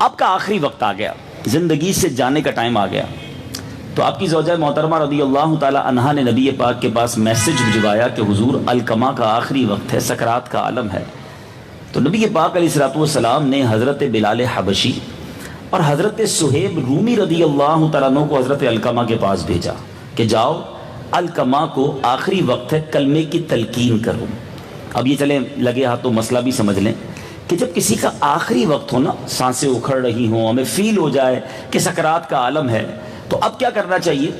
آپ کا آخری وقت آ گیا, زندگی سے جانے کا ٹائم آ گیا. تو آپ کی زوجہ محترمہ رضی اللہ تعالی عنہا نے نبی پاک کے پاس میسج بھجوایا کہ حضور القمہ کا آخری وقت ہے, سکرات کا عالم ہے. تو نبی پاک علیہ الصلوۃ والسلام نے حضرت بلال حبشی اور حضرت صہیب رومی رضی اللہ تعالیٰ عنہ کو حضرت القمہ کے پاس بھیجا کہ جاؤ القمہ کو آخری وقت ہے, کلمے کی تلقین کرو. اب یہ چلیں لگے ہاتھوں مسئلہ بھی سمجھ لیں کہ جب کسی کا آخری وقت ہو نا, سانسیں اکھڑ رہی ہوں, ہمیں فیل ہو جائے کہ سکرات کا عالم ہے, تو اب کیا کرنا چاہیے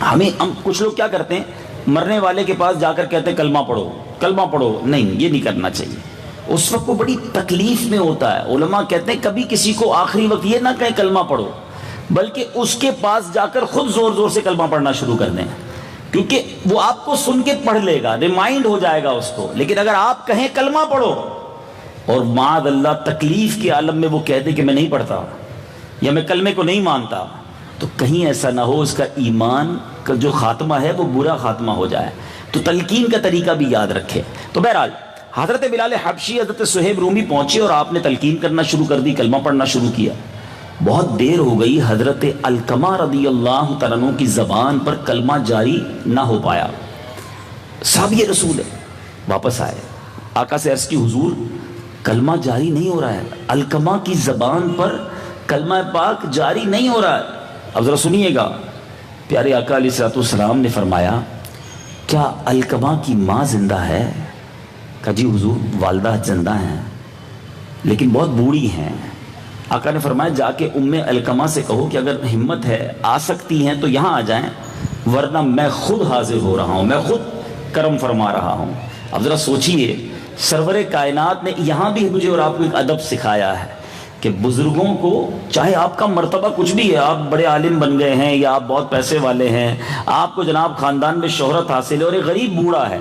ہمیں؟ ہم کچھ لوگ کیا کرتے ہیں, مرنے والے کے پاس جا کر کہتے ہیں کلمہ پڑھو کلمہ پڑھو. نہیں, یہ نہیں کرنا چاہیے. اس وقت وہ بڑی تکلیف میں ہوتا ہے. علماء کہتے ہیں کبھی کسی کو آخری وقت یہ نہ کہیں کلمہ پڑھو, بلکہ اس کے پاس جا کر خود زور زور سے کلمہ پڑھنا شروع کر دیں, کیونکہ وہ آپ کو سن کے پڑھ لے گا, ریمائنڈ ہو جائے گا اس کو. لیکن اگر آپ کہیں کلمہ پڑھو اور معاذ اللہ تکلیف کے عالم میں وہ کہتے کہ میں نہیں پڑھتا یا میں کلمے کو نہیں مانتا, تو کہیں ایسا نہ ہو اس کا ایمان کا جو خاتمہ ہے وہ برا خاتمہ ہو جائے. تو تلقین کا طریقہ بھی یاد رکھے. تو بہرحال حضرت بلال حبشی حضرت صہیب رومی پہنچے اور آپ نے تلقین کرنا شروع کر دی, کلمہ پڑھنا شروع کیا. بہت دیر ہو گئی, حضرت القمہ رضی اللہ تعالیٰ عنہ کی زبان پر کلمہ جاری نہ ہو پایا. صحابی رسول ہے, واپس آئے, آقا سے عرض کی حضور کلمہ جاری نہیں ہو رہا ہے, القمہ کی زبان پر کلمہ پاک جاری نہیں ہو رہا ہے. اب ذرا سنیے گا, پیارے آقا علیہ الصلوۃ والسلام نے فرمایا کیا القمہ کی ماں زندہ ہے؟ کہا جی حضور والدہ زندہ ہیں لیکن بہت بوڑھی ہیں. آقا نے فرمایا جا کے ام القمہ سے کہو کہ اگر ہمت ہے آ سکتی ہیں تو یہاں آ جائیں, ورنہ میں خود حاضر ہو رہا ہوں, میں خود کرم فرما رہا ہوں. اب ذرا سوچئے, سرور کائنات نے یہاں بھی مجھے اور آپ کو ایک ادب سکھایا ہے کہ بزرگوں کو, چاہے آپ کا مرتبہ کچھ بھی ہے, آپ بڑے عالم بن گئے ہیں یا آپ بہت پیسے والے ہیں, آپ کو جناب خاندان میں شہرت حاصل ہے اور ایک غریب بوڑھا ہے,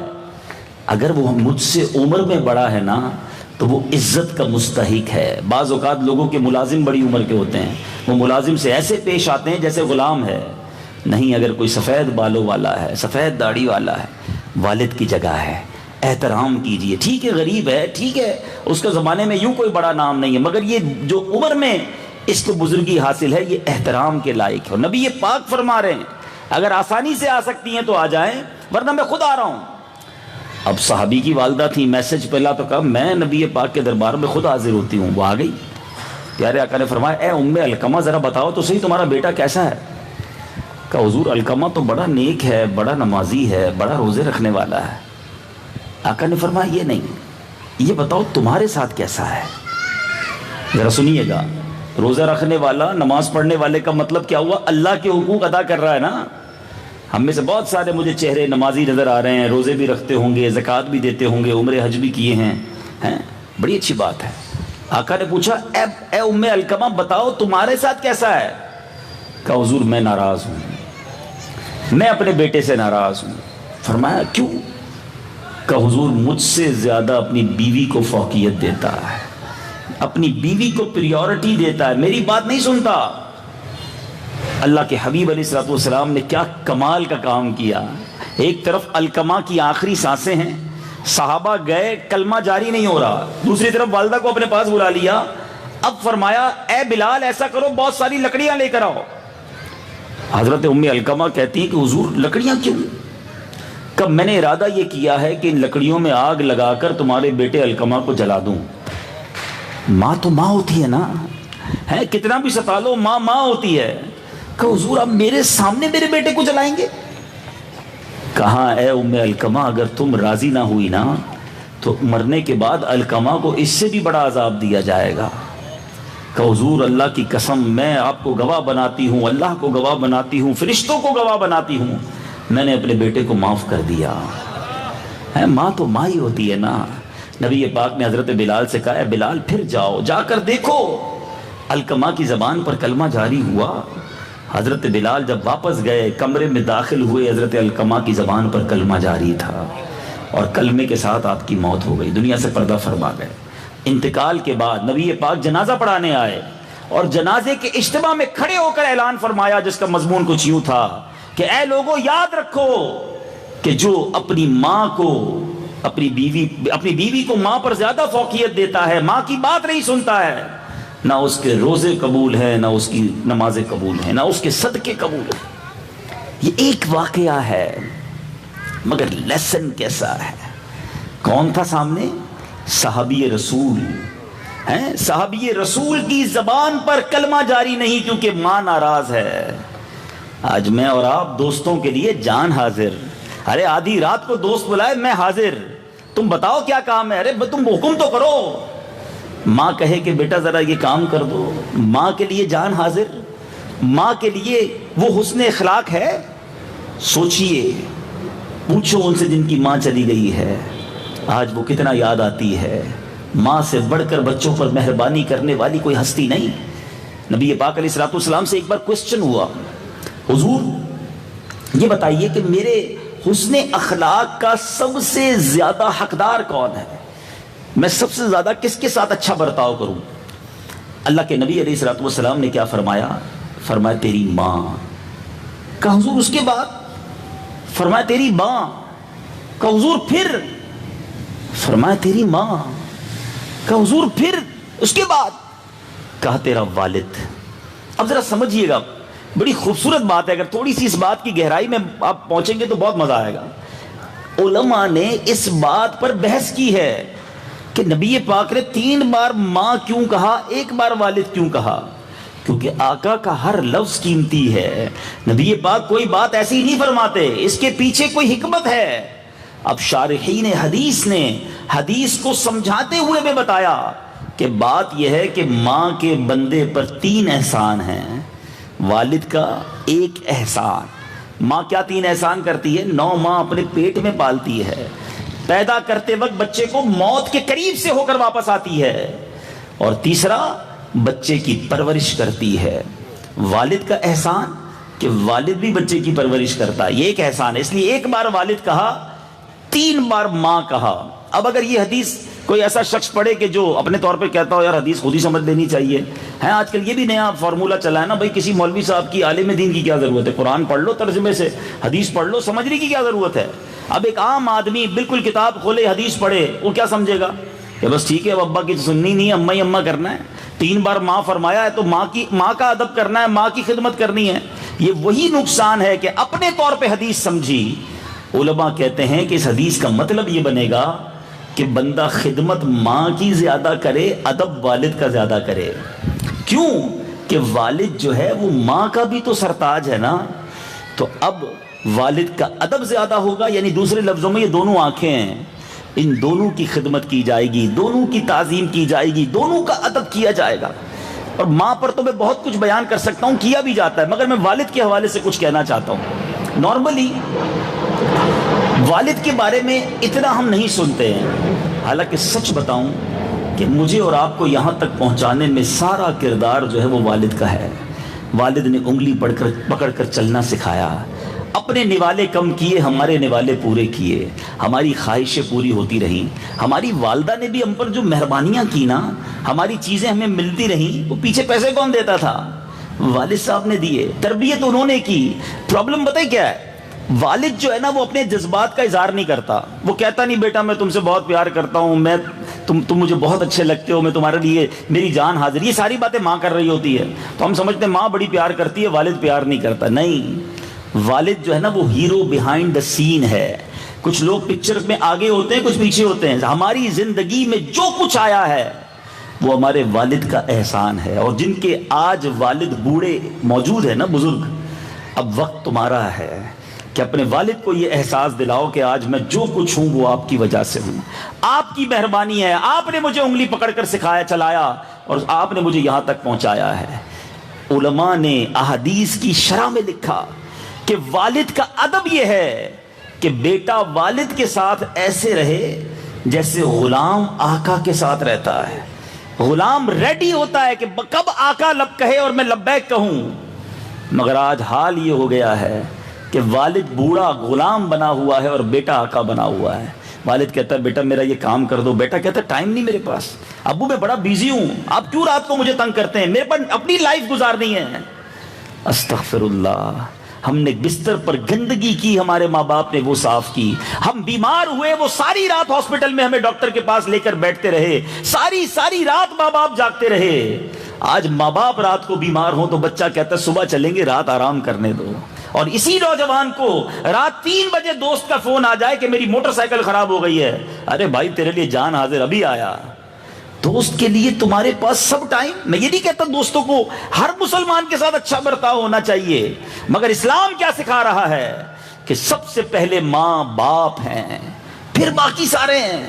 اگر وہ مجھ سے عمر میں بڑا ہے نا تو وہ عزت کا مستحق ہے. بعض اوقات لوگوں کے ملازم بڑی عمر کے ہوتے ہیں, وہ ملازم سے ایسے پیش آتے ہیں جیسے غلام ہے. نہیں, اگر کوئی سفید بالوں والا ہے, سفید داڑھی والا ہے, والد کی جگہ ہے, احترام کیجئے. ٹھیک ہے غریب ہے, ٹھیک ہے اس کا زمانے میں یوں کوئی بڑا نام نہیں ہے, مگر یہ جو عمر میں اس کو بزرگی حاصل ہے یہ احترام کے لائق ہے. نبی یہ پاک فرما رہے ہیں اگر آسانی سے آ سکتی ہیں تو آ جائیں, ورنہ میں خود آ رہا ہوں. اب صحابی کی والدہ تھی, میسج پہلا تو کہا میں نبی پاک کے دربار میں خود حاضر ہوتی ہوں. وہ آ گئی. پیارے آقا نے فرمایا اے ام القمہ ذرا بتاؤ تو صحیح تمہارا بیٹا کیسا ہے؟ کہا حضور القمہ تو بڑا نیک ہے, بڑا نمازی ہے, بڑا روزے رکھنے والا ہے. آقا نے فرمایا یہ نہیں, یہ بتاؤ تمہارے ساتھ کیسا ہے؟ ذرا سنیے گا, روزہ رکھنے والا, نماز پڑھنے والے کا مطلب کیا ہوا؟ اللہ کے حقوق ادا کر رہا ہے نا. ہم میں سے بہت سارے مجھے چہرے نمازی نظر آ رہے ہیں, روزے بھی رکھتے ہوں گے, زکوٰۃ بھی دیتے ہوں گے, عمرے حج بھی کیے ہیں, بڑی اچھی بات ہے. آقا نے پوچھا اے ام القمہ بتاؤ تمہارے ساتھ کیسا ہے؟ کہا حضور میں ناراض ہوں, میں اپنے بیٹے سے ناراض ہوں. فرمایا کیوں؟ کہ حضور مجھ سے زیادہ اپنی بیوی کو فوقیت دیتا ہے, اپنی بیوی کو پریورٹی دیتا ہے, میری بات نہیں سنتا. اللہ کے حبیب علیہ الصلوۃ والسلام نے کیا کمال کا کام کیا. ایک طرف القمہ کی آخری سانسیں ہیں, صحابہ گئے, کلمہ جاری نہیں ہو رہا, دوسری طرف والدہ کو اپنے پاس بلا لیا. اب فرمایا اے بلال ایسا کرو بہت ساری لکڑیاں لے کر آؤ. حضرت ام القمہ کہتی ہیں کہ حضور لکڑیاں کیوں؟ کب میں نے ارادہ یہ کیا ہے کہ ان لکڑیوں میں آگ لگا کر تمہارے بیٹے القمہ کو جلا دوں. ماں تو ماں ہوتی ہے نا, ہے کتنا بھی ستا لو ماں ماں ہوتی ہے. کہ حضور اب میرے سامنے میرے بیٹے کو جلائیں گے؟ کہا اے ام القمہ اگر تم راضی نہ ہوئی نا تو مرنے کے بعد القمہ کو اس سے بھی بڑا عذاب دیا جائے گا. کہ حضور اللہ کی قسم میں آپ کو گواہ بناتی ہوں, اللہ کو گواہ بناتی ہوں, فرشتوں کو گواہ بناتی ہوں, میں نے اپنے بیٹے کو معاف کر دیا ہے. ماں تو ماں ہی ہوتی ہے نا. نبی پاک نے حضرت بلال سے کہا بلال پھر جاؤ, جا کر دیکھو. القمہ کی زبان پر کلمہ جاری ہوا. حضرت بلال جب واپس گئے, کمرے میں داخل ہوئے, حضرت القمہ کی زبان پر کلمہ جاری تھا اور کلمے کے ساتھ آپ کی موت ہو گئی, دنیا سے پردہ فرما گئے. انتقال کے بعد نبی پاک جنازہ پڑھانے آئے اور جنازے کے اجتماع میں کھڑے ہو کر اعلان فرمایا جس کا مضمون کچھ یوں تھا کہ اے لوگوں یاد رکھو کہ جو اپنی ماں کو, اپنی بیوی کو ماں پر زیادہ فوقیت دیتا ہے, ماں کی بات نہیں سنتا ہے, نہ اس کے روزے قبول ہیں، نہ اس کی نمازیں قبول ہیں، نہ اس کے صدقے قبول ہیں۔ یہ ایک واقعہ ہے مگر لیسن کیسا ہے۔ کون تھا سامنے؟ صحابی رسول ہیں۔ صحابی رسول کی زبان پر کلمہ جاری نہیں کیونکہ ماں ناراض ہے۔ آج میں اور آپ دوستوں کے لیے جان حاضر، ارے آدھی رات کو دوست بلائے میں حاضر، تم بتاؤ کیا کام ہے، ارے تم حکم تو کرو۔ ماں کہے کہ بیٹا ذرا یہ کام کر دو، ماں کے لیے جان حاضر، ماں کے لیے وہ حسن اخلاق ہے۔ سوچئے، پوچھو ان سے جن کی ماں چلی گئی ہے، آج وہ کتنا یاد آتی ہے۔ ماں سے بڑھ کر بچوں پر مہربانی کرنے والی کوئی ہستی نہیں۔ نبی پاک علیہ الصلوۃ والسلام سے ایک بار کوسچن ہوا، حضور یہ بتائیے کہ میرے حسن اخلاق کا سب سے زیادہ حقدار کون ہے؟ میں سب سے زیادہ کس کے ساتھ اچھا برتاؤ کروں؟ اللہ کے نبی علیہ الصلوۃ والسلام نے کیا فرمایا؟ فرمایا تیری ماں۔ کہا حضور اس کے بعد؟ فرمایا تیری ماں۔ کہا حضور پھر؟ فرمایا تیری ماں۔ کہا حضور پھر اس کے بعد؟ کہا تیرا والد۔ اب ذرا سمجھیے گا، بڑی خوبصورت بات ہے، اگر تھوڑی سی اس بات کی گہرائی میں آپ پہنچیں گے تو بہت مزہ آئے گا۔ علماء نے اس بات پر بحث کی ہے کہ نبی پاک نے 3 بار ماں کیوں کہا، 1 بار والد کیوں کہا؟ کیونکہ آقا کا ہر لفظ قیمتی ہے۔ نبی پاک کوئی بات ایسی نہیں فرماتے، اس کے پیچھے کوئی حکمت ہے۔ اب شارحین حدیث نے حدیث کو سمجھاتے ہوئے میں بتایا کہ بات یہ ہے کہ ماں کے بندے پر 3 احسان ہیں، والد کا 1 احسان۔ ماں کیا 3 احسان کرتی ہے؟ 9 ماہ اپنے پیٹ میں پالتی ہے، پیدا کرتے وقت بچے کو موت کے قریب سے ہو کر واپس آتی ہے، اور تیسرا بچے کی پرورش کرتی ہے۔ والد کا احسان کہ والد بھی بچے کی پرورش کرتا ہے، یہ ایک احسان ہے، اس لیے 1 بار والد کہا، 3 بار ماں کہا۔ اب اگر یہ حدیث کوئی ایسا شخص پڑھے کہ جو اپنے طور پہ کہتا ہو یار حدیث خود ہی سمجھ لینی چاہیے ہے، آج کل یہ بھی نیا فارمولہ چلا ہے نا بھائی، کسی مولوی صاحب کی عالم دین کی کیا ضرورت ہے، قرآن پڑھ لو ترجمے سے، حدیث پڑھ لو، سمجھنے کی کیا ضرورت ہے۔ اب ایک عام آدمی بالکل کتاب کھولے حدیث پڑھے، وہ کیا سمجھے گا کہ بس ٹھیک ہے اب ابا کی سننی نہیں ہے، اما ہی اما کرنا ہے، 3 بار ماں فرمایا ہے تو ماں کا ادب کرنا ہے، ماں کی خدمت کرنی ہے۔ یہ وہی نقصان ہے کہ اپنے طور پہ حدیث سمجھی۔ علماء کہتے ہیں کہ اس حدیث کا مطلب یہ بنے گا کہ بندہ خدمت ماں کی زیادہ کرے، ادب والد کا زیادہ کرے۔ کیوں؟ کہ والد جو ہے وہ ماں کا بھی تو سرتاج ہے نا، تو اب والد کا ادب زیادہ ہوگا، یعنی دوسرے لفظوں میں یہ دونوں آنکھیں ہیں، ان دونوں کی خدمت کی جائے گی، دونوں کی تعظیم کی جائے گی، دونوں کا ادب کیا جائے گا۔ اور ماں پر تو میں بہت کچھ بیان کر سکتا ہوں، کیا بھی جاتا ہے، مگر میں والد کے حوالے سے کچھ کہنا چاہتا ہوں۔ نارملی والد کے بارے میں اتنا ہم نہیں سنتے ہیں، حالانکہ سچ بتاؤں کہ مجھے اور آپ کو یہاں تک پہنچانے میں سارا کردار جو ہے وہ والد کا ہے۔ والد نے انگلی پکڑ کر چلنا سکھایا، اپنے نوالے کم کیے، ہمارے نوالے پورے کیے، ہماری خواہشیں پوری ہوتی رہیں۔ ہماری والدہ نے بھی ہم پر جو مہربانیاں کی نا، ہماری چیزیں ہمیں ملتی رہیں، وہ پیچھے پیسے کون دیتا تھا؟ والد صاحب نے دیے، تربیت انہوں نے کی۔ پرابلم بتائیں کیا ہے؟ والد جو ہے نا وہ اپنے جذبات کا اظہار نہیں کرتا، وہ کہتا نہیں بیٹا میں تم سے بہت پیار کرتا ہوں، تم مجھے بہت اچھے لگتے ہو، میں تمہارے لیے میری جان حاضر، یہ ساری باتیں ماں کر رہی ہوتی ہے، تو ہم سمجھتے ہیں ماں بڑی پیار کرتی ہے، والد پیار نہیں کرتا۔ نہیں، والد جو ہے نا وہ ہیرو بیہائنڈ دا سین ہے۔ کچھ لوگ پکچر میں آگے ہوتے ہیں، کچھ پیچھے ہوتے ہیں۔ ہماری زندگی میں جو کچھ آیا ہے وہ ہمارے والد کا احسان ہے، اور جن کے آج والد بوڑھے موجود ہیں نا، بزرگ، اب وقت تمہارا ہے کہ اپنے والد کو یہ احساس دلاؤ کہ آج میں جو کچھ ہوں وہ آپ کی وجہ سے ہوں، آپ کی مہربانی ہے، آپ نے مجھے انگلی پکڑ کر سکھایا، چلایا، اور آپ نے مجھے یہاں تک پہنچایا ہے۔ علماء نے احادیث کی شرح میں لکھا کہ والد کا ادب یہ ہے کہ بیٹا والد کے ساتھ ایسے رہے جیسے غلام آقا کے ساتھ رہتا ہے۔ غلام ریڈی ہوتا ہے کہ کب آقا لب کہے اور میں لبیک کہوں، مگر آج حال یہ ہو گیا ہے کہ والد بوڑھا غلام بنا ہوا ہے اور بیٹا آقا بنا ہوا ہے۔ والد کہتا ہے بیٹا میرا یہ کام کر دو، بیٹا کہتا ہے ٹائم نہیں میرے پاس، ابو میں بڑا بیزی ہوں، آپ کیوں رات کو مجھے تنگ کرتے ہیں، میرے پاس اپنی لائف گزارنی ہے۔ استغفر اللہ، ہم نے بستر پر گندگی کی، ہمارے ماں باپ نے وہ صاف کی، ہم بیمار ہوئے، وہ ساری رات ہاسپٹل میں ہمیں ڈاکٹر کے پاس لے کر بیٹھتے رہے، ساری رات ماں باپ جاگتے رہے۔ آج ماں باپ رات کو بیمار ہوں تو بچہ کہتا ہے صبح چلیں گے، رات آرام کرنے دو. اور اسی نوجوان کو رات 3 بجے دوست کا فون آ جائے کہ میری موٹر سائیکل خراب ہو گئی ہے. ارے بھائی تیرے لیے جان حاضر، ابھی آیا. دوست کے لیے تمہارے پاس سب ٹائم. میں یہ نہیں کہتا دوستوں کو ہر مسلمان کے ساتھ اچھا برتاؤ ہونا چاہیے، مگر اسلام کیا سکھا رہا ہے کہ سب سے پہلے ماں باپ ہیں، پھر باقی سارے ہیں.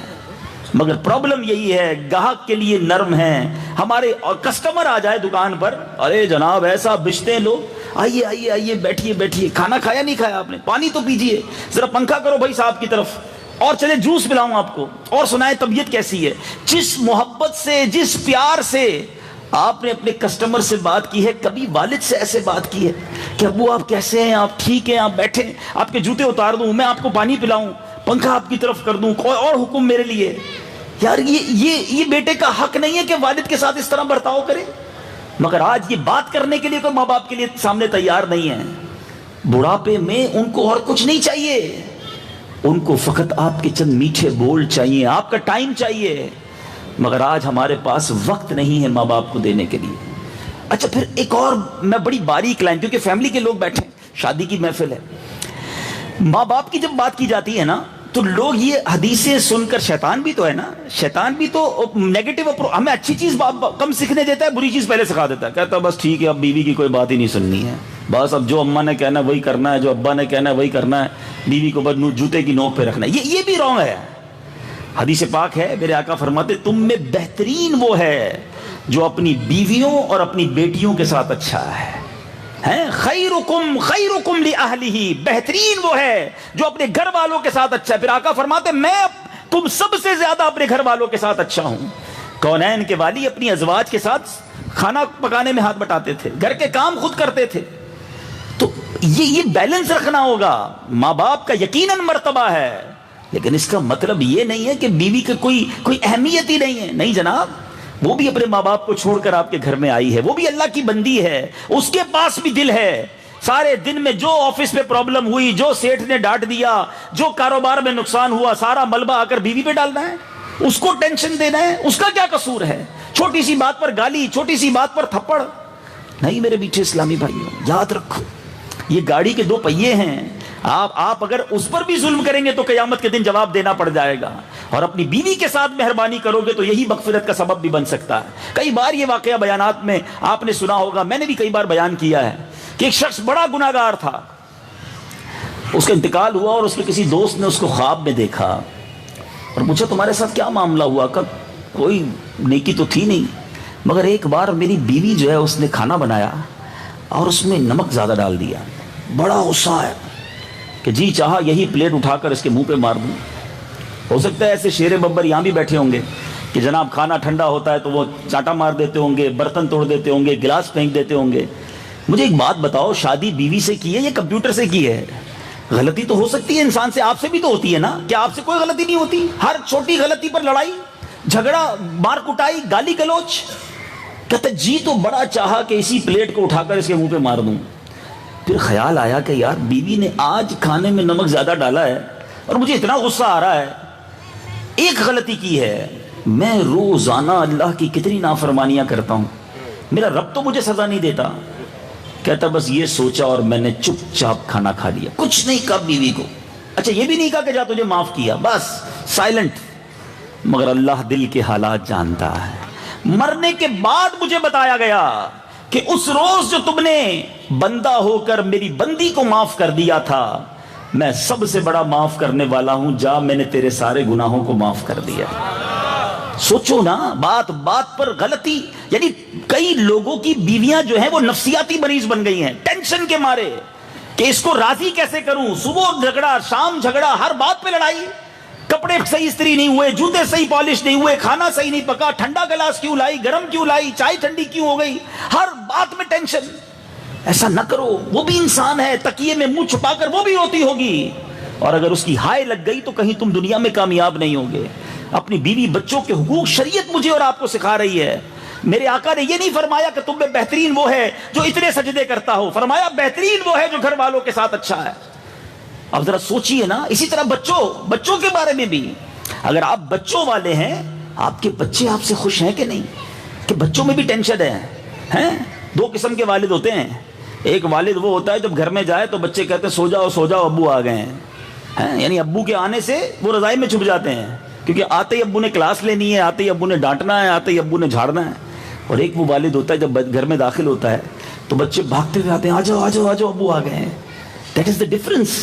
مگر پرابلم یہی ہے گاہک کے لیے نرم ہیں. ہمارے کسٹمر آ جائے دکان پر، ارے جناب ایسا بچتے ہیں لوگ، آئیے آئیے آئیے بیٹھیے بیٹھیے، کھانا کھایا نہیں کھایا آپ نے، پانی تو پیجیے، ذرا پنکھا کرو بھائی صاحب کی طرف، اور چلے جوس پلاؤں آپ کو، اور سنائیں طبیعت کیسی ہے. جس محبت سے، جس پیار سے آپ نے اپنے کسٹمر سے بات کی ہے، کبھی والد سے ایسے بات کی ہے کہ ابو آپ کیسے ہیں، آپ ٹھیک ہیں، آپ بیٹھیں، آپ کے جوتے اتار دوں، میں آپ کو پانی پلاؤں، پنکھا آپ کی طرف کر دوں، کوئی اور حکم میرے لیے؟ یار یہ بیٹے کا حق نہیں ہے کہ والد کے ساتھ اس طرح برتاؤ کرے. مگر آج یہ بات کرنے کے لیے کوئی ماں باپ کے لیے سامنے تیار نہیں ہے. بڑھاپے میں ان کو اور کچھ نہیں چاہیے، ان کو فقط آپ کے چند میٹھے بول چاہیے، آپ کا ٹائم چاہیے. مگر آج ہمارے پاس وقت نہیں ہے ماں باپ کو دینے کے لیے. اچھا پھر ایک اور میں بڑی باریک لائن، کیونکہ فیملی کے لوگ بیٹھے، شادی کی محفل ہے، ماں باپ کی جب بات کی جاتی ہے نا تو لوگ یہ حدیثیں سن کر، شیطان بھی تو ہے نا، شیطان بھی تو نیگیٹو ہمیں اچھی چیز کم سیکھنے دیتا ہے، بری چیز پہلے سکھا دیتا ہے. کہتا ہے بس ٹھیک ہے اب بیوی کی کوئی بات ہی نہیں سننی ہے، بس اب جو اماں نے کہنا ہے وہی کرنا ہے، جو ابا نے کہنا ہے وہی کرنا ہے، بیوی کو بس جوتے کی نوک پہ رکھنا ہے. یہ بھی رونگ ہے. حدیث پاک ہے، میرے آقا فرماتے تم میں بہترین وہ ہے جو اپنی بیویوں اور اپنی بیٹیوں کے ساتھ اچھا ہے. خیرکم لأہلہ، بہترین وہ ہے جو اپنے گھر والوں کے ساتھ اچھا ہے. پھر آقا فرماتے میں تم سب سے زیادہ اپنے گھر والوں کے ساتھ اچھا ہوں. کونین کے والی اپنی ازواج کے ساتھ کھانا پکانے میں ہاتھ بٹاتے تھے، گھر کے کام خود کرتے تھے. تو یہ بیلنس رکھنا ہوگا. ماں باپ کا یقیناً مرتبہ ہے، لیکن اس کا مطلب یہ نہیں ہے کہ بیوی کی کوئی اہمیت ہی نہیں ہے. نہیں جناب، وہ بھی اپنے ماں باپ کو چھوڑ کر آپ کے گھر میں آئی ہے، وہ بھی اللہ کی بندی ہے، اس کے پاس بھی دل ہے. سارے دن میں جو آفس میں پرابلم ہوئی، جو سیٹھ نے ڈانٹ دیا، جو کاروبار میں نقصان ہوا، سارا ملبہ آ کر بیوی پہ ڈالنا ہے، اس کو ٹینشن دینا ہے. اس کا کیا قصور ہے؟ چھوٹی سی بات پر گالی، چھوٹی سی بات پر تھپڑ. نہیں میرے میٹھے اسلامی بھائیوں، یاد رکھو یہ گاڑی کے 2 پہیے ہیں. آپ اگر اس پر بھی ظلم کریں گے تو قیامت کے دن جواب دینا پڑ جائے گا. اور اپنی بیوی کے ساتھ مہربانی کرو گے تو یہی مغفرت کا سبب بھی بن سکتا ہے. کئی بار یہ واقعہ بیانات میں آپ نے سنا ہوگا، میں نے بھی کئی بار بیان کیا ہے کہ ایک شخص بڑا گناہگار تھا، اس کا انتقال ہوا اور اس کے کسی دوست نے اس کو خواب میں دیکھا اور پوچھا تمہارے ساتھ کیا معاملہ ہوا؟ کہ کوئی نیکی تو تھی نہیں، مگر ایک بار میری بیوی جو ہے اس نے کھانا بنایا اور اس میں نمک زیادہ ڈال دیا. بڑا غصہ ہے کہ جی چاہا یہی پلیٹ اٹھا کر اس کے منہ پہ مار دوں. ہو سکتا ہے ایسے شیر ببر یہاں بھی بیٹھے ہوں گے کہ جناب کھانا ٹھنڈا ہوتا ہے تو وہ چانٹا مار دیتے ہوں گے، برتن توڑ دیتے ہوں گے، گلاس پھینک دیتے ہوں گے. مجھے ایک بات بتاؤ، شادی بیوی سے کی ہے یا کمپیوٹر سے کی ہے؟ غلطی تو ہو سکتی ہے انسان سے، آپ سے بھی تو ہوتی ہے نا. کیا آپ سے کوئی غلطی نہیں ہوتی؟ ہر چھوٹی غلطی پر لڑائی جھگڑا، مار کٹائی، گالی گلوچ. کہتا جی تو بڑا چاہا کہ اسی پلیٹ کو اٹھا کر اس کے منہ پہ مار دوں. پھر خیال آیا کہ یار بیوی نے آج کھانے میں نمک زیادہ ڈالا ہے اور مجھے اتنا غصہ آ رہا ہے، ایک غلطی کی ہے، میں روزانہ اللہ کی کتنی نافرمانیاں کرتا ہوں، میرا رب تو مجھے سزا نہیں دیتا. کہتا بس یہ سوچا اور میں نے چپ چاپ کھانا کھا لیا، کچھ نہیں کہا بیوی کو. اچھا یہ بھی نہیں کہا کہ جا تجھے معاف کیا، بس سائلنٹ. مگر اللہ دل کے حالات جانتا ہے. مرنے کے بعد مجھے بتایا گیا کہ اس روز جو تم نے بندہ ہو کر میری بندی کو معاف کر دیا تھا، میں سب سے بڑا معاف کرنے والا ہوں، جا میں نے تیرے سارے گناہوں کو معاف کر دیا. سوچو نا، بات بات پر غلطی. یعنی کئی لوگوں کی بیویاں جو ہیں وہ نفسیاتی مریض بن گئی ہیں، ٹینشن کے مارے کہ اس کو راضی کیسے کروں. صبح جھگڑا، شام جھگڑا، ہر بات پہ لڑائی. کپڑے صحیح استری نہیں ہوئے، جوتے صحیح پالش نہیں ہوئے، کھانا صحیح نہیں پکا، ٹھنڈا گلاس کیوں لائی، گرم کیوں لائی، چائے ٹھنڈی کیوں ہو گئی، ہر بات میں ٹینشن. ایسا نہ کرو، وہ بھی انسان ہے، تکیے میں منہ چھپا کر وہ بھی روتی ہوگی، اور اگر اس کی ہائے لگ گئی تو کہیں تم دنیا میں کامیاب نہیں ہوگے. اپنی بیوی بچوں کے حقوق شریعت مجھے اور آپ کو سکھا رہی ہے. میرے آقا نے یہ نہیں فرمایا کہ تم میں بہترین وہ ہے جو اتنے سجدے کرتا ہو، فرمایا بہترین وہ ہے جو گھر والوں کے ساتھ اچھا ہے. اب ذرا سوچئے نا. اسی طرح بچوں کے بارے میں بھی، اگر آپ بچوں والے ہیں، آپ کے بچے آپ سے خوش ہیں کہ نہیں؟ کہ بچوں میں بھی ٹینشن ہے. ہیں دو قسم کے والد ہوتے ہیں. ایک والد وہ ہوتا ہے جب گھر میں جائے تو بچے کہتے ہیں سو جاؤ ابو آ گئے ہیں, یعنی ابو کے آنے سے وہ رضائی میں چھپ جاتے ہیں, کیونکہ آتے ہی ابو نے کلاس لینی ہے, آتے ہی ابو نے ڈانٹنا ہے, آتے ہی ابو نے جھاڑنا ہے. اور ایک وہ والد ہوتا ہے جب گھر میں داخل ہوتا ہے تو بچے بھاگتے ہوئے آتے ہیں, آ جاؤ ابو آ گئے ہیں. That is the difference.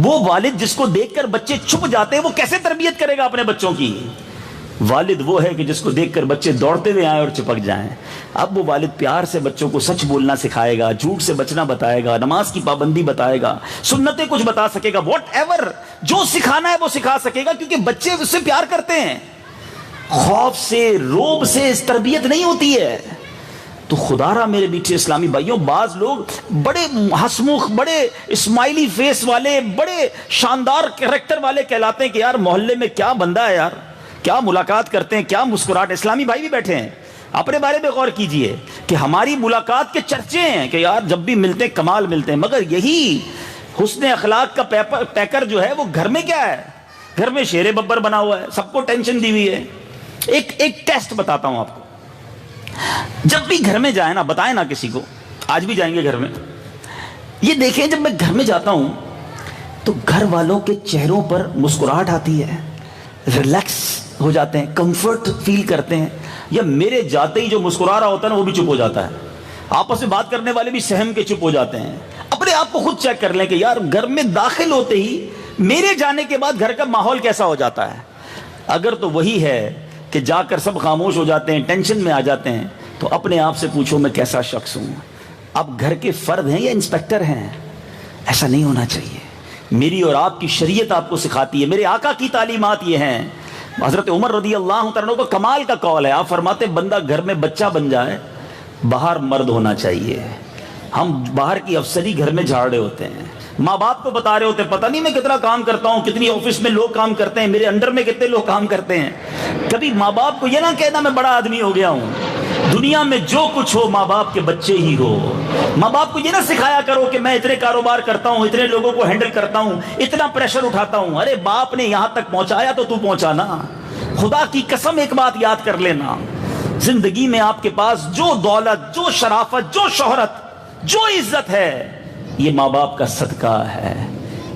وہ والد جس کو دیکھ کر بچے چھپ جاتے ہیں وہ کیسے تربیت کرے گا اپنے بچوں کی؟ والد وہ ہے کہ جس کو دیکھ کر بچے دوڑتے ہوئے آئیں اور چپک جائیں. اب وہ والد پیار سے بچوں کو سچ بولنا سکھائے گا, جھوٹ سے بچنا بتائے گا, نماز کی پابندی بتائے گا, سنتیں کچھ بتا سکے گا, واٹ ایور جو سکھانا ہے وہ سکھا سکے گا, کیونکہ بچے اس سے پیار کرتے ہیں. خوف سے, روب سے اس تربیت نہیں ہوتی ہے. تو خدا را میرے میٹھے اسلامی بھائیوں, بعض لوگ بڑے ہسمکھ, بڑے اسمائلی فیس والے, بڑے شاندار کریکٹر والے کہلاتے ہیں کہ یار محلے میں کیا بندہ ہے یار, کیا ملاقات کرتے ہیں, کیا مسکراہٹ. اسلامی بھائی بھی بیٹھے ہیں, اپنے بارے میں غور کیجئے کہ ہماری ملاقات کے چرچے ہیں کہ یار جب بھی ملتے ہیں کمال ملتے ہیں, مگر یہی حسن اخلاق کا پیکر جو ہے وہ گھر میں کیا ہے؟ گھر میں شیر ببر بنا ہوا ہے, سب کو ٹینشن دی ہوئی ہے. ایک ٹیسٹ بتاتا ہوں آپ کو. جب بھی گھر میں جائیں نا, بتائیں نا کسی کو, آج بھی جائیں گے گھر میں, یہ دیکھیں جب میں گھر میں جاتا ہوں تو گھر والوں کے چہروں پر مسکراہٹ آتی ہے, ریلیکس ہو جاتے ہیں, کمفرٹ فیل کرتے ہیں, یا میرے جاتے ہی جو مسکرا رہا ہوتا ہے نا وہ بھی چپ ہو جاتا ہے. آپس میں بات کرنے والے بھی سہم کے چپ ہو جاتے ہیں. اپنے آپ کو خود چیک کر لیں کہ یار گھر میں داخل ہوتے ہی میرے جانے کے بعد گھر کا ماحول کیسا ہو جاتا ہے. اگر تو وہی ہے کہ جا کر سب خاموش ہو جاتے ہیں, ٹینشن میں آ جاتے ہیں, تو اپنے آپ سے پوچھو میں کیسا شخص ہوں. اب گھر کے فرد ہیں یا انسپیکٹر ہیں؟ ایسا نہیں ہونا چاہیے. میری اور آپ کی شریعت آپ کو سکھاتی ہے, میرے آقا کی تعلیمات یہ ہیں. حضرت عمر رضی اللہ عنہ کو کمال کا قول ہے, آپ فرماتے بندہ گھر میں بچہ بن جائے, باہر مرد ہونا چاہیے. ہم باہر کی افسری گھر میں جھاڑ رہے ہوتے ہیں, ماں باپ کو بتا رہے ہوتے ہیں پتہ نہیں میں کتنا کام کرتا ہوں, کتنی آفس میں لوگ کام کرتے ہیں, میرے انڈر میں کتنے لوگ کام کرتے ہیں. کبھی ماں باپ کو یہ نہ کہنا میں بڑا آدمی ہو گیا ہوں. دنیا میں جو کچھ ہو ماں باپ کے بچے ہی ہو. ماں باپ کو یہ نہ سکھایا کرو کہ میں اتنے کاروبار کرتا ہوں, اتنے لوگوں کو ہینڈل کرتا ہوں, اتنا پریشر اٹھاتا ہوں. ارے باپ نے یہاں تک پہنچایا تو تو پہنچانا. خدا کی قسم ایک بات یاد کر لینا, زندگی میں آپ کے پاس جو دولت, جو شرافت, جو شہرت, جو عزت ہے, یہ ماں باپ کا صدقہ ہے.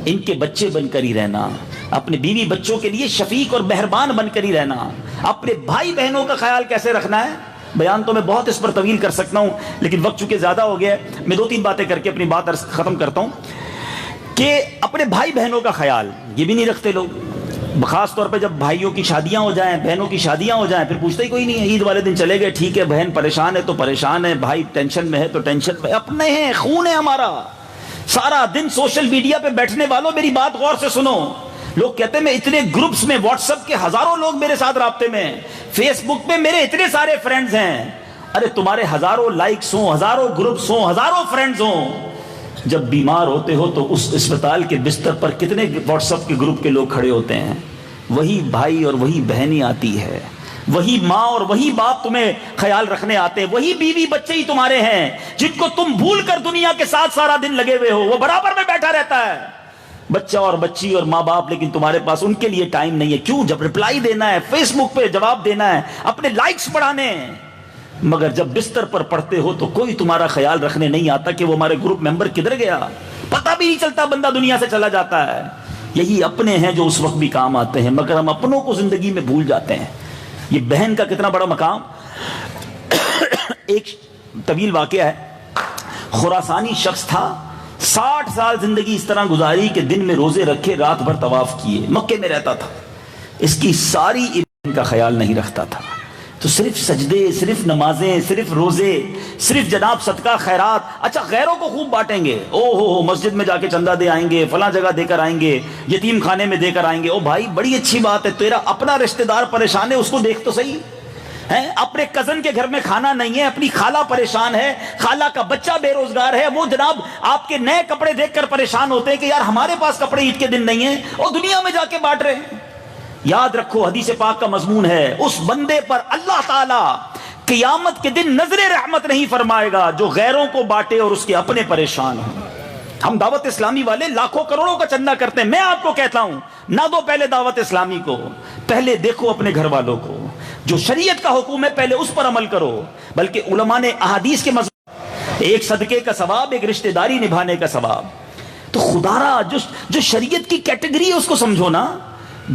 ان کے بچے بن کر ہی رہنا, اپنے بیوی بچوں کے لیے شفیق اور مہربان بن کر ہی رہنا. اپنے بھائی بہنوں کا خیال کیسے رکھنا ہے, بیان تو میں بہت اس پر طویل کر سکتا ہوں, لیکن وقت چونکہ زیادہ ہو گیا ہے, میں 2-3 باتیں کر کے اپنی بات ختم کرتا ہوں. کہ اپنے بھائی بہنوں کا خیال یہ بھی نہیں رکھتے لوگ. خاص طور پہ جب بھائیوں کی شادیاں ہو جائیں, بہنوں کی شادیاں ہو جائیں, پھر پوچھتے ہی کوئی نہیں ہے. عید والے دن چلے گئے, ٹھیک ہے, بہن پریشان ہے تو پریشان ہے, بھائی ٹینشن میں ہے تو ٹینشن میں. اپنے ہیں, خون ہے ہمارا. سارا دن سوشل میڈیا پہ بیٹھنے والوں میری بات غور سے سنو. لوگ کہتے ہیں میں اتنے گروپس میں, واٹس ایپ کے ہزاروں لوگ میرے ساتھ رابطے میں, فیس بک پہ میرے اتنے سارے فرینڈز ہیں. ارے تمہارے ہزاروں لائکس ہوں, ہزاروں گروپس ہوں, ہزاروں فرینڈز ہوں, جب بیمار ہوتے ہو تو اس اسپتال کے بستر پر کتنے واٹس ایپ کے گروپ کے لوگ کھڑے ہوتے ہیں. وہی بھائی اور وہی بہنیں آتی ہے, وہی ماں اور وہی باپ تمہیں خیال رکھنے آتے ہیں, وہی بیوی بچے ہی تمہارے ہیں جن کو تم بھول کر دنیا کے ساتھ سارا دن لگے ہوئے ہو. وہ برابر میں بیٹھا رہتا ہے, بچہ اور بچی اور ماں باپ, لیکن تمہارے پاس ان کے لیے ٹائم نہیں ہے. کیوں؟ جب رپلائی دینا ہے, فیس بک پہ جواب دینا ہے, اپنے لائکس بڑھانے ہیں. مگر جب بستر پر پڑھتے ہو تو کوئی تمہارا خیال رکھنے نہیں آتا کہ وہ ہمارے گروپ ممبر کدھر گیا, پتہ بھی نہیں چلتا, بندہ دنیا سے چلا جاتا ہے. یہی اپنے ہیں جو اس وقت بھی کام آتے ہیں, مگر ہم اپنوں کو زندگی میں بھول جاتے ہیں. یہ بہن کا کتنا بڑا مقام. ایک طویل واقعہ ہے, خراسانی شخص تھا, 60 سال زندگی اس طرح گزاری کہ دن میں روزے رکھے, رات بھر طواف کیے, مکے میں رہتا تھا. اس کی ساری عبادت کا خیال نہیں رکھتا تھا, تو صرف سجدے, صرف نمازیں, صرف روزے, صرف جناب صدقہ خیرات. اچھا غیروں کو خوب بانٹیں گے, او ہو مسجد میں جا کے چندہ دے آئیں گے, فلاں جگہ دے کر آئیں گے, یتیم خانے میں دے کر آئیں گے. او بھائی بڑی اچھی بات ہے, تیرا اپنا رشتہ دار پریشان ہے, اس کو دیکھ تو صحیح ہے. اپنے کزن کے گھر میں کھانا نہیں ہے, اپنی خالہ پریشان ہے, خالہ کا بچہ بے روزگار ہے, وہ جناب آپ کے نئے کپڑے دیکھ کر پریشان ہوتے ہیں کہ یار ہمارے پاس کپڑے عید کے دن نہیں ہیں, اور دنیا میں جا کے بانٹ رہے ہیں. یاد رکھو حدیث پاک کا مضمون ہے, اس بندے پر اللہ تعالی قیامت کے دن نظر رحمت نہیں فرمائے گا جو غیروں کو بانٹے اور اس کے اپنے پریشان ہوں. ہم دعوت اسلامی والے لاکھوں کروڑوں کا چندہ کرتے ہیں. میں آپ کو کہتا ہوں نہ دو پہلے دعوت اسلامی کو, پہلے دیکھو اپنے گھر والوں کو. جو شریعت کا حکم ہے پہلے اس پر عمل کرو. بلکہ علماء نے احادیث کے ایک صدقے کا ثواب، ایک رشتہ داری نبھانے کا ثواب. تو خدا را جو شریعت کی کیٹیگری ہے اس کو سمجھو نا.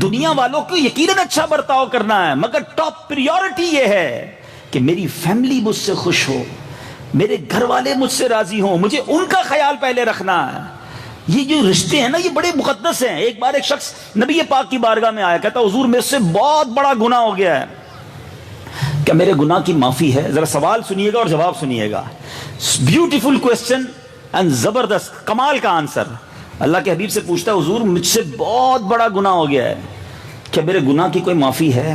دنیا والوں کو یقیناً اچھا برتاؤ کرنا ہے، مگر ٹاپ پریورٹی یہ ہے کہ میری فیملی مجھ سے خوش ہو، میرے گھر والے مجھ سے راضی ہوں، مجھے ان کا خیال پہلے رکھنا ہے. یہ جو رشتے ہیں نا یہ بڑے مقدس ہیں. ایک بار ایک شخص نبی پاک کی بارگاہ میں آیا، کہتا حضور میرے سے بہت بڑا گناہ ہو گیا ہے، کیا میرے گناہ کی معافی ہے؟ ذرا سوال سنیے گا اور جواب سنیے گا. بیوٹیفل کوسچن اینڈ زبردست، کمال کا آنسر. اللہ کے حبیب سے پوچھتا ہے حضور مجھ سے بہت بڑا گناہ ہو گیا ہے، کیا میرے گناہ کی کوئی معافی ہے؟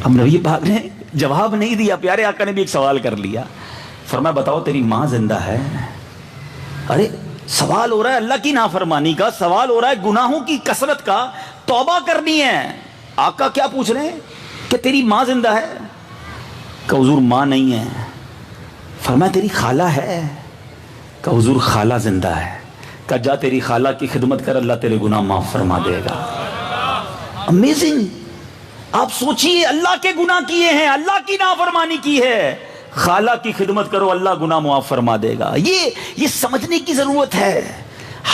اب نبی پاک نے جواب نہیں دیا. پیارے آقا نے بھی ایک سوال کر لیا. فرمایا بتاؤ تیری ماں زندہ ہے؟ ارے سوال ہو رہا ہے اللہ کی نافرمانی کا، سوال ہو رہا ہے گناہوں کی کثرت کا، توبہ کرنی ہے. آقا کیا پوچھ رہے ہیں کہ تیری ماں زندہ ہے؟ کہ حضور ماں نہیں ہے. فرمایا تیری خالہ ہے؟ کہ حضور خالہ زندہ ہے. کہ جا تیری خالہ کی خدمت کر، اللہ تیرے گناہ معاف فرما دے گا. امیزنگ. آپ سوچئے اللہ کے گناہ کیے ہیں، اللہ کی نافرمانی کی ہے، خالہ کی خدمت کرو اللہ گناہ معاف فرما دے گا. یہ سمجھنے کی ضرورت ہے.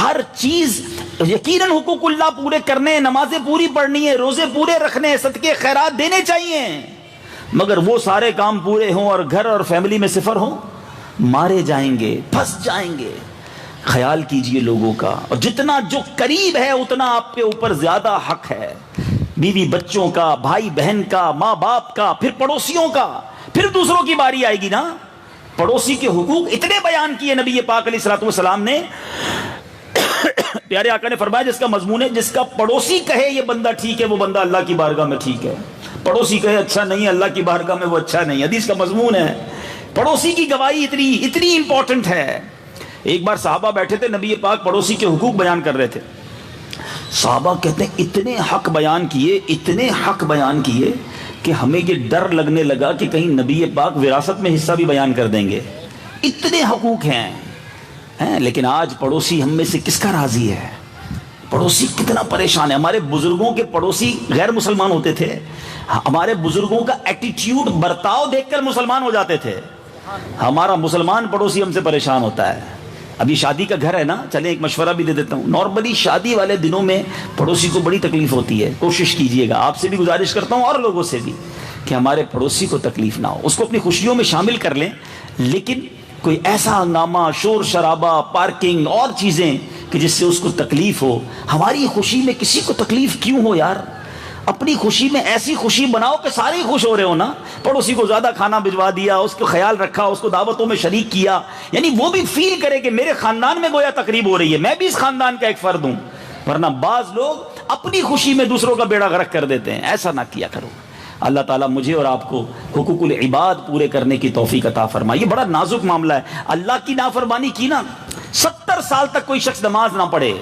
ہر چیز یقیناً حقوق اللہ پورے کرنے، نمازیں پوری پڑھنی ہے، روزے پورے رکھنے، صدقے خیرات دینے چاہیے، مگر وہ سارے کام پورے ہوں اور گھر اور فیملی میں صفر ہوں، مارے جائیں گے، پھنس جائیں گے. خیال کیجئے لوگوں کا، اور جتنا جو قریب ہے اتنا آپ کے اوپر زیادہ حق ہے. بیوی بچوں کا، بھائی بہن کا، ماں باپ کا، پھر پڑوسیوں کا، پھر دوسروں کی باری آئے گی نا. پڑوسی کے حقوق اتنے بیان کیے نبی پاک علیہ الصلوۃ والسلام نے. پیارے آقا نے فرمایا جس کا مضمون ہے جس کا پڑوسی کہے یہ بندہ ٹھیک ہے وہ بندہ اللہ کی بارگاہ میں ٹھیک ہے، پڑوسی کہے اچھا نہیں اللہ کی بارگاہ میں وہ اچھا نہیں. حدیث کا مضمون ہے پڑوسی کی گواہی اتنی امپورٹنٹ ہے. ایک بار صحابہ بیٹھے تھے، نبی پاک پڑوسی کے حقوق بیان کر رہے تھے. صحابہ کہتے ہیں اتنے حق بیان کیے کہ ہمیں یہ ڈر لگنے لگا کہ کہیں نبی پاک وراثت میں حصہ بھی بیان کر دیں گے. اتنے حقوق ہیں. لیکن آج پڑوسی ہم میں سے کس کا راضی ہے؟ پڑوسی کتنا پریشان ہے. ہمارے بزرگوں کے پڑوسی غیر مسلمان ہوتے تھے، ہمارے بزرگوں کا ایٹیٹیوڈ برتاؤ دیکھ کر مسلمان ہو جاتے تھے. ہمارا مسلمان پڑوسی ہم سے پریشان ہوتا ہے. ابھی شادی کا گھر ہے نا، چلیں ایک مشورہ بھی دے دیتا ہوں. نارملی شادی والے دنوں میں پڑوسی کو بڑی تکلیف ہوتی ہے. کوشش کیجئے گا، آپ سے بھی گزارش کرتا ہوں اور لوگوں سے بھی، کہ ہمارے پڑوسی کو تکلیف نہ ہو. اس کو اپنی خوشیوں میں شامل کر لیں، لیکن کوئی ایسا ہنگامہ، شور شرابہ، پارکنگ اور چیزیں کہ جس سے اس کو تکلیف ہو. ہماری خوشی میں کسی کو تکلیف کیوں ہو یار؟ اپنی خوشی میں ایسی خوشی بناؤ کہ سارے خوش ہو رہے ہو نا. پڑوسی کو زیادہ کھانا بھجوا دیا، اس کو خیال رکھا، اس کو دعوتوں میں شریک کیا، یعنی وہ بھی فیل کرے کہ میرے خاندان میں گویا تقریب ہو رہی ہے، میں بھی اس خاندان کا ایک فرد ہوں. ورنہ بعض لوگ اپنی خوشی میں دوسروں کا بیڑا غرق کر دیتے ہیں. ایسا نہ کیا کرو. اللہ تعالیٰ مجھے اور آپ کو حقوق العباد پورے کرنے کی توفیق عطا فرمائے. یہ بڑا نازک معاملہ ہے. اللہ کی نافرمانی کی نا، 70 سال تک کوئی شخص نماز نہ پڑھے،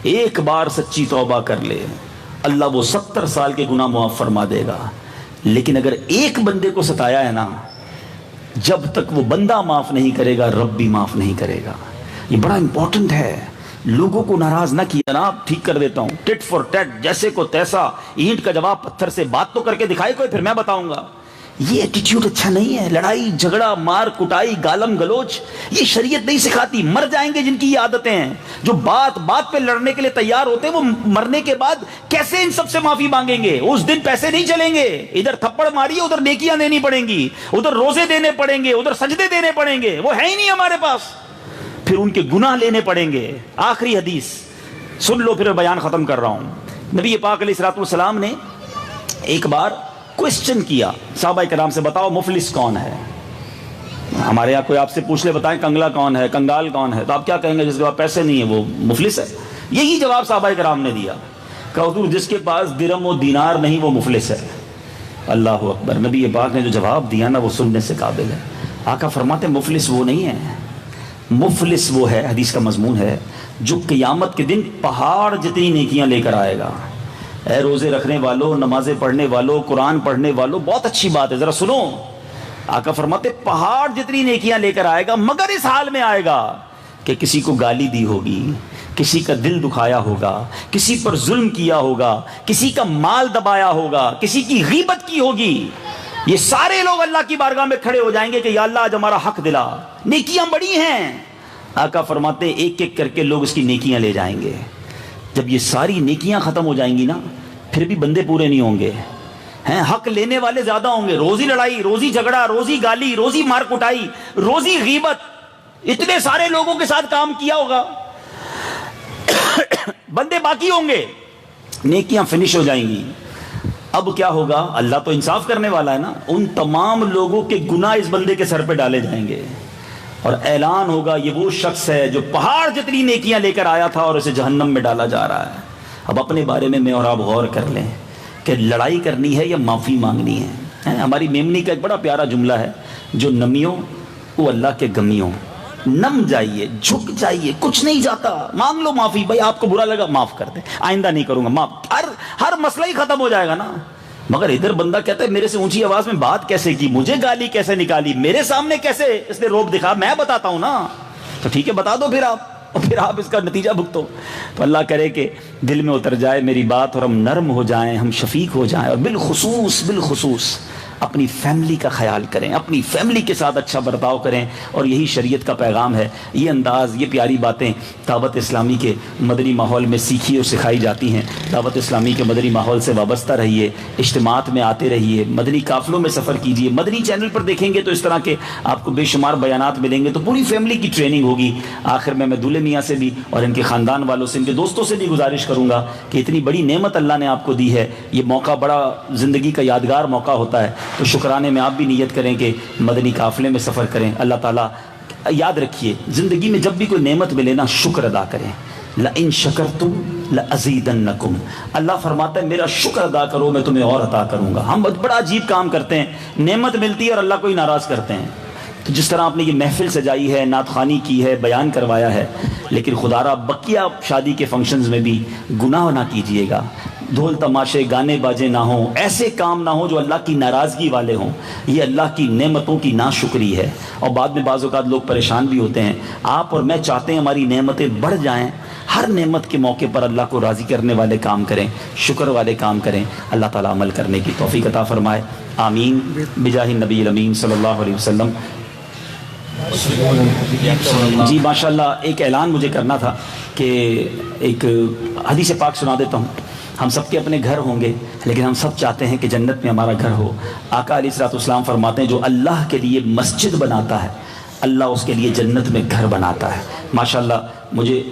ایک بار سچی توبہ کر لے، اللہ وہ 70 سال کے گناہ معاف فرما دے گا. لیکن اگر ایک بندے کو ستایا ہے نا، جب تک وہ بندہ معاف نہیں کرے گا رب بھی معاف نہیں کرے گا. یہ بڑا امپورٹنٹ ہے. لوگوں کو ناراض نہ کیا. جناب ٹھیک کر دیتا ہوں، ٹٹ فور ٹٹ، جیسے کو تیسا، اینٹ کا جواب پتھر سے. بات تو کر کے دکھائے کوئی، پھر میں بتاؤں گا. یہ ایٹیٹیوڈ اچھا نہیں ہے. لڑائی جھگڑا، مار کٹائی، گالم گلوچ، یہ شریعت نہیں سکھاتی. مر جائیں گے جن کی یہ عادتیں ہیں، جو بات پہ لڑنے کے لیے تیار ہوتے ہیں، وہ مرنے کے بعد کیسے ان سب سے معافی مانگیں گے؟ اس دن پیسے نہیں چلیں گے. ادھر تھپڑ ماریے، ادھر نیکیاں دینی پڑیں گی، ادھر روزے دینے پڑیں گے، ادھر سجدے دینے پڑیں گے. وہ ہے ہی نہیں ہمارے پاس. پھر ان کے گناہ لینے پڑیں گے. آخری حدیث سن لو، پھر بیان ختم کر رہا ہوں. نبی پاک علیہ الصلوۃ والسلام نے ایک بار کوسچن کیا صحابہ کرام سے، بتاؤ مفلس کون ہے؟ ہمارے یہاں کوئی آپ سے پوچھ لے بتائیں کنگلا کون ہے، کنگال کون ہے، تو آپ کیا کہیں گے؟ جس کے پاس پیسے نہیں ہے وہ مفلس ہے. یہی جواب صحابہ کرام نے دیا کہ حضور جس کے پاس درم و دینار نہیں وہ مفلس ہے. اللہ اکبر. نبی پاک نے جو جواب دیا نا وہ سننے سے قابل ہے. آقا فرماتے مفلس وہ نہیں ہے، مفلس وہ ہے، حدیث کا مضمون ہے، جو قیامت کے دن پہاڑ جتنی نیکیاں لے کر آئے گا. اے روزے رکھنے والوں، نمازیں پڑھنے والوں، قرآن پڑھنے والوں، بہت اچھی بات ہے، ذرا سنو. آقا فرماتے پہاڑ جتنی نیکیاں لے کر آئے گا، مگر اس حال میں آئے گا کہ کسی کو گالی دی ہوگی، کسی کا دل دکھایا ہوگا، کسی پر ظلم کیا ہوگا، کسی کا مال دبایا ہوگا، کسی کی غیبت کی ہوگی، یہ سارے لوگ اللہ کی بارگاہ میں کھڑے ہو جائیں گے کہ یا اللہ آج ہمارا حق دلا۔ نیکیاں بڑی ہیں، آقا فرماتے ہیں ایک ایک کر کے لوگ اس کی نیکیاں لے جائیں گے۔ جب یہ ساری نیکیاں ختم ہو جائیں گی نا، پھر بھی بندے پورے نہیں ہوں گے، حق لینے والے زیادہ ہوں گے۔ روزی لڑائی، روزی جھگڑا، روزی گالی، روزی مار کٹائی، روزی غیبت، اتنے سارے لوگوں کے ساتھ کام کیا ہوگا، بندے باقی ہوں گے، نیکیاں فنش ہو جائیں گی۔ اب کیا ہوگا؟ اللہ تو انصاف کرنے والا ہے نا، ان تمام لوگوں کے گناہ اس بندے کے سر پہ ڈالے جائیں گے اور اعلان ہوگا یہ وہ شخص ہے جو پہاڑ جتنی نیکیاں لے کر آیا تھا اور اسے جہنم میں ڈالا جا رہا ہے۔ اب اپنے بارے میں اور آپ غور کر لیں کہ لڑائی کرنی ہے یا معافی مانگنی ہے۔ ہماری میمنی کا ایک بڑا پیارا جملہ ہے، جو نمیوں وہ اللہ کے گمیوں، نم جائیے، جھک جائیے، کچھ نہیں جاتا، مانگ لو معافی، بھائی آپ کو برا لگا معاف کر دیں، آئندہ نہیں کروں گا، معاف، ہر مسئلہ ہی ختم ہو جائے گا نا۔ مگر ادھر بندہ کہتا ہے میرے سے اونچی آواز میں بات کیسے کی، مجھے گالی کیسے نکالی، میرے سامنے کیسے اس نے روب دکھا، میں بتاتا ہوں نا، تو ٹھیک ہے بتا دو پھر آپ، اور پھر آپ اس کا نتیجہ بھگتو۔ تو اللہ کرے کہ دل میں اتر جائے میری بات اور ہم نرم ہو جائیں، ہم شفیق ہو جائیں، اور بالخصوص اپنی فیملی کا خیال کریں، اپنی فیملی کے ساتھ اچھا برتاؤ کریں، اور یہی شریعت کا پیغام ہے۔ یہ انداز، یہ پیاری باتیں دعوت اسلامی کے مدنی ماحول میں سیکھی اور سکھائی جاتی ہیں۔ دعوت اسلامی کے مدنی ماحول سے وابستہ رہیے، اجتماعات میں آتے رہیے، مدنی قافلوں میں سفر کیجیے، مدنی چینل پر دیکھیں گے تو اس طرح کے آپ کو بے شمار بیانات ملیں گے، تو پوری فیملی کی ٹریننگ ہوگی۔ آخر میں دولے میاں سے بھی اور ان کے خاندان والوں سے، ان کے دوستوں سے بھی گزارش کروں گا کہ اتنی بڑی نعمت اللہ نے آپ کو دی ہے، یہ موقع بڑا زندگی کا یادگار موقع ہوتا ہے، تو شکرانے میں آپ بھی نیت کریں کہ مدنی قافلے میں سفر کریں۔ اللہ تعالیٰ یاد رکھیے، زندگی میں جب بھی کوئی نعمت ملے نا، شکر ادا کریں۔ لَإِن شَكَرْتُمْ لَأَزِيدَنَّكُمْ، اللہ فرماتا ہے میرا شکر ادا کرو میں تمہیں اور عطا کروں گا۔ ہم بڑا عجیب کام کرتے ہیں، نعمت ملتی ہے اور اللہ کو ہی ناراض کرتے ہیں۔ تو جس طرح آپ نے یہ محفل سجائی ہے، نعت خوانی کی ہے، بیان کروایا ہے، لیکن خدا را بقیہ شادی کے فنکشنز میں بھی گناہ نہ کیجیے گا، ڈھول تماشے گانے باجے نہ ہوں، ایسے کام نہ ہوں جو اللہ کی ناراضگی والے ہوں۔ یہ اللہ کی نعمتوں کی ناشکری ہے، اور بعد میں بعض اوقات لوگ پریشان بھی ہوتے ہیں۔ آپ اور میں چاہتے ہیں ہماری نعمتیں بڑھ جائیں، ہر نعمت کے موقع پر اللہ کو راضی کرنے والے کام کریں، شکر والے کام کریں۔ اللہ تعالیٰ عمل کرنے کی توفیق عطا فرمائے، آمین بجاہ النبی الامین صلی اللہ علیہ وسلم۔ جی ماشاءاللہ، ایک اعلان مجھے کرنا تھا کہ ایک حدیث پاک سنا دیتا ہوں۔ ہم سب کے اپنے گھر ہوں گے، لیکن ہم سب چاہتے ہیں کہ جنت میں ہمارا گھر ہو۔ آقا علیہ الصلوۃ والسلام فرماتے ہیں جو اللہ کے لیے مسجد بناتا ہے، اللہ اس کے لیے جنت میں گھر بناتا ہے۔ ماشاءاللہ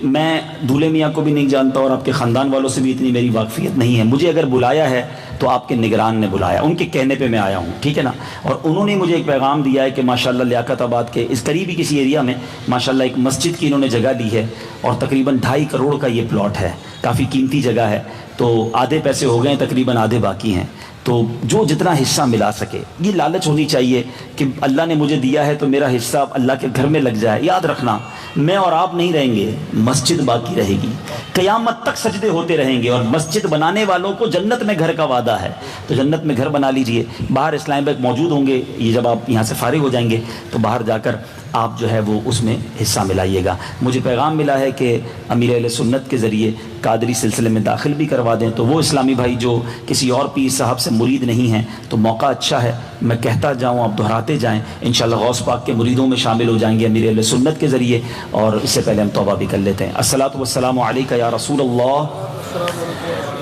میں دولے میاں کو بھی نہیں جانتا اور آپ کے خاندان والوں سے بھی اتنی میری واقفیت نہیں ہے۔ مجھے اگر بلایا ہے تو آپ کے نگران نے بلایا، ان کے کہنے پہ میں آیا ہوں، ٹھیک ہے نا۔ اور انہوں نے مجھے ایک پیغام دیا ہے کہ ماشاءاللہ لیاقت آباد کے اس قریبی کسی ایریا میں ماشاءاللہ ایک مسجد کی انہوں نے جگہ لی ہے، اور تقریباً 2.5 کروڑ کا یہ پلاٹ ہے، کافی قیمتی جگہ ہے۔ تو آدھے پیسے ہو گئے ہیں، تقریباً آدھے باقی ہیں۔ تو جو جتنا حصہ ملا سکے، یہ لالچ ہونی چاہیے کہ اللہ نے مجھے دیا ہے تو میرا حصہ اللہ کے گھر میں لگ جائے۔ یاد رکھنا، میں اور آپ نہیں رہیں گے، مسجد باقی رہے گی، قیامت تک سجدے ہوتے رہیں گے، اور مسجد بنانے والوں کو جنت میں گھر کا وعدہ ہے۔ تو جنت میں گھر بنا لیجئے۔ باہر اسلام بینک موجود ہوں گے، یہ جب آپ یہاں سے فارغ ہو جائیں گے تو باہر جا کر آپ جو ہے وہ اس میں حصہ ملائیے گا۔ مجھے پیغام ملا ہے کہ امیر اہل سنت کے ذریعے قادری سلسلے میں داخل بھی کروا دیں، تو وہ اسلامی بھائی جو کسی اور پیر صاحب سے مرید نہیں ہیں تو موقع اچھا ہے، میں کہتا جاؤں آپ دہراتے جائیں، انشاءاللہ غوث پاک کے مریدوں میں شامل ہو جائیں گے امیر اہل سنت کے ذریعے۔ اور اس سے پہلے ہم توبہ بھی کر لیتے ہیں۔ الصلاۃ والسلام علیک یا رسول اللہ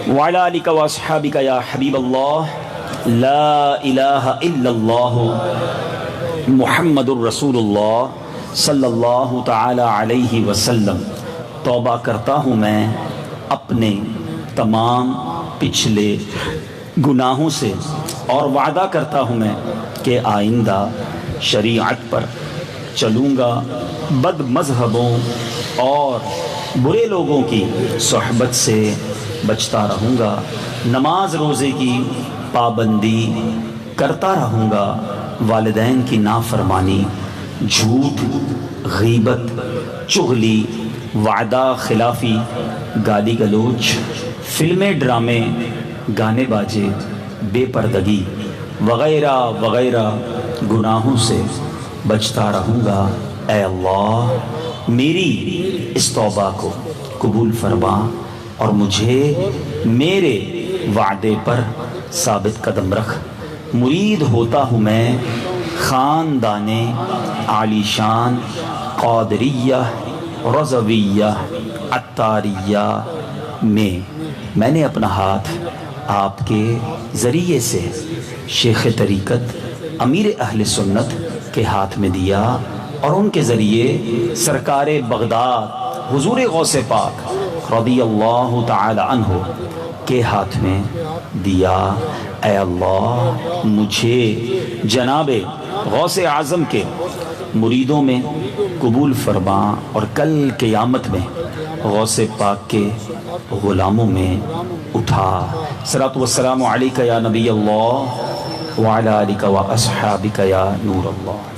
وعلی آلک واصحابک یا حبیب اللہ، لا الہ الا اللہ محمد الرسول اللہ صلی اللہ تعالی علیہ وسلم۔ توبہ کرتا ہوں میں اپنے تمام پچھلے گناہوں سے، اور وعدہ کرتا ہوں میں کہ آئندہ شریعت پر چلوں گا، بد مذہبوں اور برے لوگوں کی صحبت سے بچتا رہوں گا، نماز روزے کی پابندی کرتا رہوں گا، والدین کی نافرمانی، جھوٹ، غیبت، چغلی، وعدہ خلافی، گالی گلوچ، فلمیں ڈرامے، گانے باجے، بے پردگی وغیرہ وغیرہ گناہوں سے بچتا رہوں گا۔ اے اللہ میری اس توبہ کو قبول فرما اور مجھے میرے وعدے پر ثابت قدم رکھ۔ مرید ہوتا ہوں میں خاندان عالی شان قادریہ رضویہ عطاریہ میں نے اپنا ہاتھ آپ کے ذریعے سے شیخ طریقت امیر اہل سنت کے ہاتھ میں دیا اور ان کے ذریعے سرکار بغداد حضور غوث پاک رضی اللہ تعالی عنہ کے ہاتھ میں دیا۔ اے اللہ مجھے جناب غوث اعظم کے مریدوں میں قبول فرما اور کل قیامت میں غوث پاک کے غلاموں میں اٹھا۔ صلاۃ والسلام علیک یا نبی اللہ وعلی آلک و اصحابک یا نور اللہ۔